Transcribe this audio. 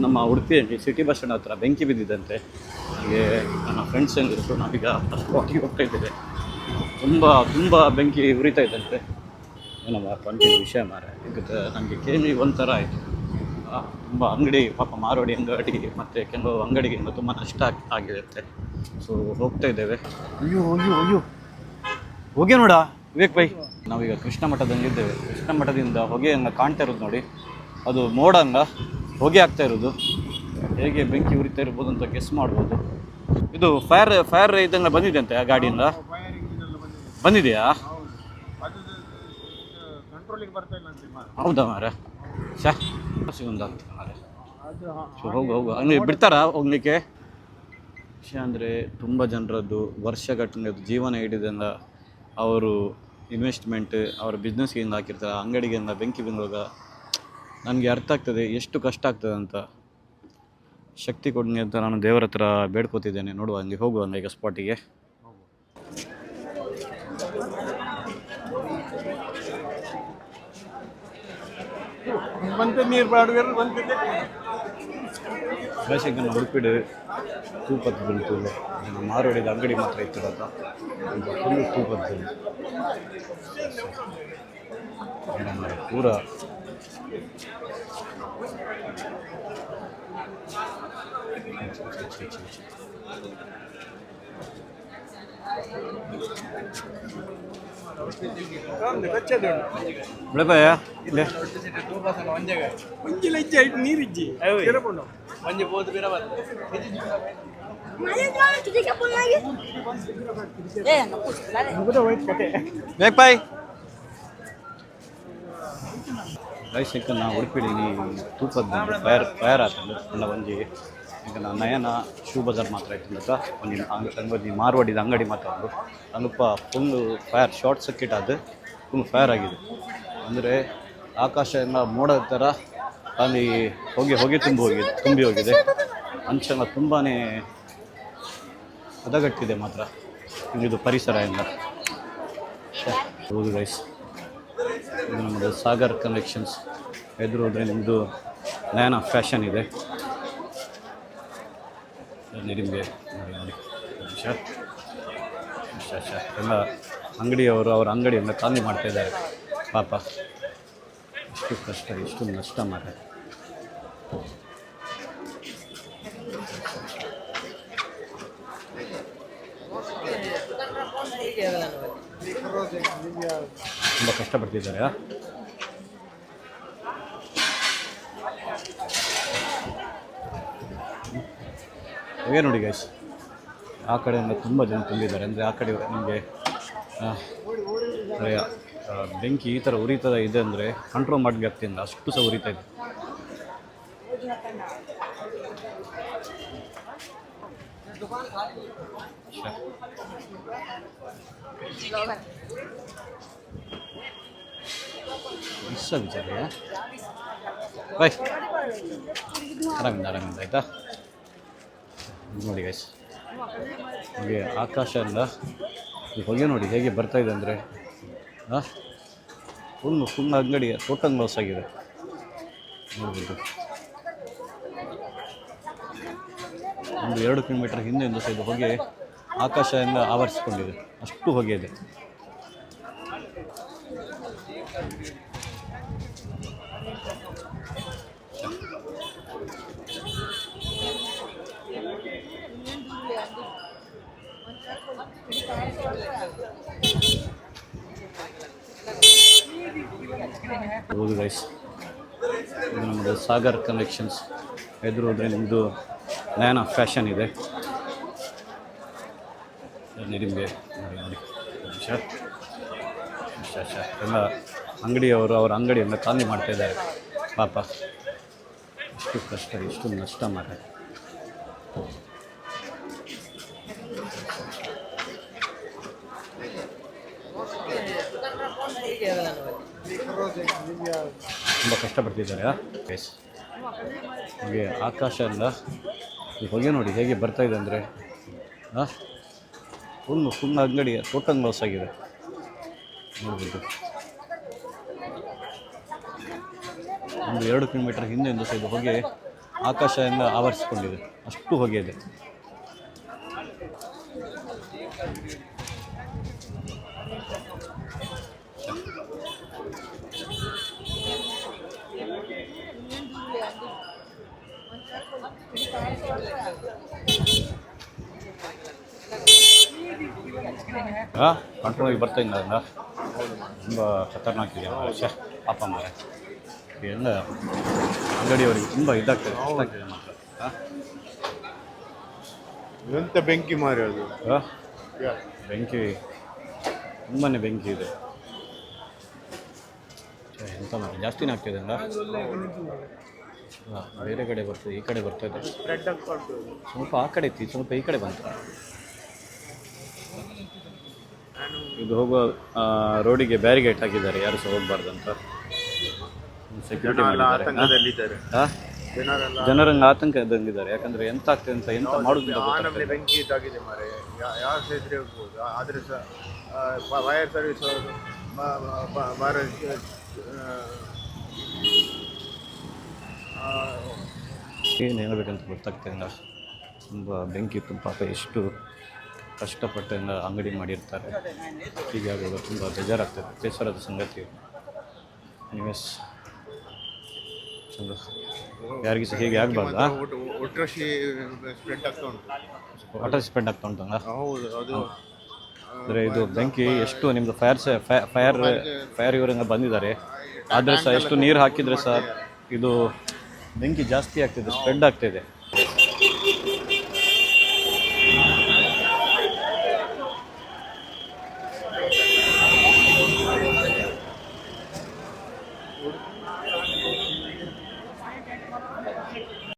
ನಮ್ಮ ಉಡುಪಿಯಲ್ಲಿ city bus stand ಹತ್ರ ಬೆಂಕಿ ಬಿದ್ದಿದ್ದಂತೆ. ಹಾಗೆ ನನ್ನ ಫ್ರೆಂಡ್ಸ್ ಏನಿದ್ರು ನಾವೀಗ ಸ್ಪಾಟಿಗೆ ಹೋಗ್ತಾ ಇದ್ದೇವೆ. ತುಂಬ ಬೆಂಕಿ ಉರಿತಾ ಇದ್ದಂತೆ. ಏನಮ್ಮ ಕಂಟಿನ್ಯೂ ವಿಷಯ ಮಾರೆ. ಈಗ ನನಗೆ ಕೇಳಿ ಒಂಥರ ಆಯಿತು. ತುಂಬ ಅಂಗಡಿ ಪಾಪ ಮಾರೋಡಿ ಅಂಗಡಿ ಮತ್ತು ಕೆಲವು ಅಂಗಡಿಗಳಿಂದ ತುಂಬ ನಷ್ಟ ಆಗಿರುತ್ತೆ. ಸೊ ಹೋಗ್ತಾ ಇದ್ದೇವೆ. ಅಯ್ಯೋ ಹೊಗೆ ನೋಡ ವಿವೇಕ್ ಬೈ. ನಾವೀಗ ಕೃಷ್ಣ ಮಠದಲ್ಲಿದ್ದೇವೆ. ಕೃಷ್ಣ ಮಠದಿಂದ ಹೊಗೆಯನ್ನು ಕಾಣ್ತಾ ಇರೋದು ನೋಡಿ, ಅದು ಮೋಡಂಗ ಹೊಗೆ ಆಗ್ತಾ ಇರೋದು. ಹೇಗೆ ಬೆಂಕಿ ಉರಿತಾ ಇರ್ಬೋದು ಅಂತ ಗೆಸ್ ಮಾಡ್ಬೋದು. ಇದು ಫೈರ್ ಇದೆಲ್ಲ ಬಂದಿದೆ ಅಂತೆ ಆ ಗಾಡಿಯಿಂದ. ಬಂದಿದೆಯಾ? ಹೌದಾ ಮಾರ ಸಿಗೊಂದಾಗ್ತದೆ ಮಾರೆ. ಸೊ ಹೋಗು ಅಂದರೆ ಬಿಡ್ತಾರಾ ಹೋಗ್ಲಿಕ್ಕೆ? ವಿಷಯ ಅಂದರೆ ತುಂಬ ಜನರದ್ದು ವರ್ಷಗಟ್ಟಲೆ ಜೀವನ ಹಿಡಿದಿಂದ ಅವರು ಇನ್ವೆಸ್ಟ್ಮೆಂಟ್ ಅವರ ಬಿಸ್ನೆಸ್ಗಿಂದ ಹಾಕಿರ್ತಾರೆ. ಅಂಗಡಿಗಿಂದ ಬೆಂಕಿ ಬಿಂದುವಾಗ ನನಗೆ ಅರ್ಥ ಆಗ್ತದೆ ಎಷ್ಟು ಕಷ್ಟ ಆಗ್ತದೆ ಅಂತ. ಶಕ್ತಿ ಕೊಡಿ ಅಂತ ನಾನು ದೇವರ ಹತ್ರ ಬೇಡ್ಕೋತಿದ್ದೇನೆ. ನೋಡುವ ಅಲ್ಲಿ ಹೋಗುವ ಈಗ ಸ್ಪಾಟಿಗೆ. ಬೇಸಿಗೆ ಹುಡುಪಿಡು ತೂಪತ್ತು ಬಂತು. ಮಾರೋಡಿದ ಅಂಗಡಿ ಮಾತ್ರ ಇತ್ತಿರೋದ ಫುಲ್ಲು ತೂಪತ್ತು ಪೂರ. ಬಿಡಬಾಯ ಇಲ್ಲೇ ನೀರಿಜ್ಜಿ ಬೇಕ್ಪಾಯ್ ರೈಸಕ್ಕ ನಾ ಉಡುಪಿಡಿ ತೂಪದ ಫೈರ್ ಆಗ್ತದೆ ಎಲ್ಲ ಒಂಜಿ. ಈಗ ನಾನು ನಯನ ಶೂ ಬಜಾರ್ ಮಾತ್ರ ಆಯ್ತು ಒಂದು ಮಾರ್ವಾಡಿದ ಅಂಗಡಿ ಮಾತ್ರ ಒಂದು ಸ್ವಲ್ಪ ಫುಲ್ಲು ಫೈರ್ ಶಾರ್ಟ್ ಸರ್ಕ್ಯೂಟ್ ಆದ ಫುಲ್ ಫೈರ್ ಆಗಿದೆ. ಅಂದರೆ ಆಕಾಶ ಎಲ್ಲ ಮೋಡದ ಥರ ಅಲ್ಲಿ ಹೊಗೆ ತುಂಬಿ ಹೋಗಿದೆ. ಅಂಚೆಲ್ಲ ತುಂಬಾ ಹದಗಟ್ಟಿದೆ ಮಾತ್ರ ಇದು ಪರಿಸರ ಎಲ್ಲ. ಹೌದು ಗೈಸ್, ಇದು ನಮ್ಮದು ಸಾಗರ್ ಕಲೆಕ್ಷನ್ಸ್ ಎದುರು ಹೋದರೆ ನಿಮ್ಮದು ನಯನ ಫ್ಯಾಷನ್ ಇದೆ. ನಿಮಗೆ ನೋಡಿ ಎಲ್ಲ ಅಂಗಡಿಯವರು ಅವರ ಅಂಗಡಿಯನ್ನು ಖಾಲಿ ಮಾಡ್ತಾಯಿದ್ದಾರೆ ಪಾಪ. ಎಷ್ಟು ಕಷ್ಟ, ಎಷ್ಟು ನಷ್ಟ ಮಾಡ. ತುಂಬ ಕಷ್ಟಪಡ್ತಿದ್ದಾರೆ. ಹಾಗೆ ನೋಡಿ ಗೈಸ್, ಆ ಕಡೆಯಿಂದ ತುಂಬ ಜನ ತುಂಬಿದ್ದಾರೆ. ಅಂದರೆ ಆ ಕಡೆ ನಿಮಗೆ ಬೆಂಕಿ ಈ ಥರ ಉರಿತದ ಇದೆ ಅಂದರೆ ಕಂಟ್ರೋಲ್ ಮಾಡಲಿಕ್ಕೆ ಆಗ್ತಿಲ್ಲ, ಅಷ್ಟು ಸಹ ಉರಿತಾ ಇದೆ. ವಿಚಾರ ಬಾಯ್, ಆರಾಮಿಂದ ಆಯಿತಾ. ನೋಡಿ ಗೈಸ್, ಹಾಗೆ ಆಕಾಶ ಎಲ್ಲ ಈ ಹೊಗೆ ನೋಡಿ ಹೇಗೆ ಬರ್ತಾಯಿದೆ ಅಂದರೆ ಫುಲ್ ಅಂಗಡಿ ಟೋಟಲ್ ಲಾಸ್ ಆಗಿದೆ ನೋಡ್ಬೋದು. 1-2 ಕಿಲೋಮೀಟರ್ ಹಿಂದೆಯಿಂದ ಸಹ ಇದು ಹೊಗೆ ಆಕಾಶದಿಂದ ಆವರಿಸಿಕೊಂಡಿದೆ, ಅಷ್ಟು ಹೊಗೆ ಇದೆ. ಹೌದು ಗೈಸ್, ಇದು ನಮ್ಮದು ಸಾಗರ್ ಕಲೆಕ್ಷನ್ಸ್ ಎದುರು ಹೋದರೆ ನಿಮ್ಮದು ನಯನ ಫ್ಯಾಷನ್ ಇದೆ. ನಿಮಗೆ ನೋಡಿ ಎಲ್ಲ ಅಂಗಡಿಯವರು ಅವರ ಅಂಗಡಿಯನ್ನು ಖಾಲಿ ಮಾಡ್ತಾಯಿದ್ದಾರೆ ಪಾಪ. ಎಷ್ಟು ಕಷ್ಟ, ಎಷ್ಟು ನಷ್ಟ ಮಾಡ. ತುಂಬ ಕಷ್ಟಪಡ್ತಿದ್ದಾರೆ ಗೈಸ್. ಹಾಗೆ ಆಕಾಶ ಎಲ್ಲ ಈ ಹೊಗೆ ನೋಡಿ ಹೇಗೆ ಬರ್ತಾಯಿದೆ ಅಂದರೆ ಫುಲ್ ಅಂಗಡಿ ಟೋಟಲ್ ಲಾಸ್ ಆಗಿದೆ ನೋಡ್ಬೋದು. 1-2 ಕಿಲೋಮೀಟರ್ ಹಿಂದೆಯಿಂದ ಸಹ ಇದು ಹೊಗೆ ಆಕಾಶದಿಂದ ಆವರಿಸಿಕೊಂಡಿದೆ, ಅಷ್ಟು ಹೊಗೆ ಇದೆ. ಕಂಟ್ರೋಲಾಗಿ ಬರ್ತಾ ಇಲ್ಲ ಹಂಗ, ತುಂಬ ಖತರ್ನಾಕ್ ಇದೆ ಮಾರ್ರೆ. ಪಾಪ ಮಾರೆ, ಎಲ್ಲ ಅಂಗಡಿಯವರಿಗೆ ತುಂಬ ಇದಾಗ್ತದೆ, ಕಷ್ಟಾಗ್ತದೆ ಮಾತ್ರ. ಎಂತ ಬೆಂಕಿ ಮಾರಿ ಅದು, ಬೆಂಕಿ ತುಂಬಾ ಬೆಂಕಿ ಇದೆ. ಎಂತ ಮಾರೆ, ಜಾಸ್ತಿನೇ ಆಗ್ತಿದೆ ಅಲ್ಲ. ಬೇರೆ ಕಡೆ ಬರ್ತದೆ, ಈ ಕಡೆ ಬರ್ತದೆ. ಸ್ವಲ್ಪ ಆ ಕಡೆ ಇತ್ತು, ಸ್ವಲ್ಪ ಈ ಕಡೆ ಬಂತು. ಇದು ಹೋಗುವ ರೋಡಿಗೆ ಬ್ಯಾರಿಗೇಟ್ ಹಾಕಿದ್ದಾರೆ, ಯಾರು ಸಹ ಹೋಗ್ಬಾರ್ದಂತ. ಸೆಕ್ಯೂರಿಟಿ ಆತಂಕದಲ್ಲಿದ್ದಾರೆ. ಜನರಂಗೆ ಆತಂಕದಂಗಿದ್ದಾರೆ, ಯಾಕಂದ್ರೆ ಎಂತ ಆಗ್ತದೆ ಅಂತ ಎಂತ ಮಾಡುದು ನಮಗೆ ಬೆಂಕಿ ಇದಾಗಿದೆ ಮಾರೆ, ಯಾರು ಸಹ ಇದ್ರೆ ಹೋಗ್ಬೋದು. ಆದ್ರೆ ಸಹ ಫೈರ್ ಸರ್ವಿಸ್ ಅವರು ಏನು ಹೇಳಬೇಕಂತ ಗೊತ್ತಾಗ್ತಿಲ್ಲ. ತುಂಬ ಬೆಂಕಿ ಇತ್ತು ಪಾಪ, ಎಷ್ಟು ಕಷ್ಟಪಟ್ಟು ಅಂಗಡಿ ಮಾಡಿರ್ತಾರೆ. ಹೀಗಾಗುವಾಗ ತುಂಬ ಬೇಜಾರಾಗ್ತದೆ, ಬೇಸರದ ಸಂಗತಿ. ಎನಿವೇಸ್, ಚಂದ, ಯಾರಿಗೂ ಸಹ ಹೀಗೆ ಆಗಬಾರ್ದು. ಒಟ್ರಾಶಿ ಸ್ಪ್ರೆಡ್ ಆಗ್ತಾ ಉಂಟು, ವಾಟರ್ ಸ್ಪ್ರೆಡ್ ಆಗ್ತಾ ಉಂಟಲ್ಲ. ಹೌದು, ಅದು ಅಂದರೆ ಇದು ಬೆಂಕಿ ಎಷ್ಟು ನಿಮ್ಮದು ಫೈರ್ ಇವರಿಂದ ಬಂದಿದ್ದಾರೆ, ಆದರೆ ಸಹ ಎಷ್ಟು ನೀರು ಹಾಕಿದರೆ ಸಹ ಇದು ಬೆಂಕಿ ಜಾಸ್ತಿ ಆಗ್ತಿದೆ, ಸ್ಪ್ರೆಡ್ ಆಗ್ತಿದೆ.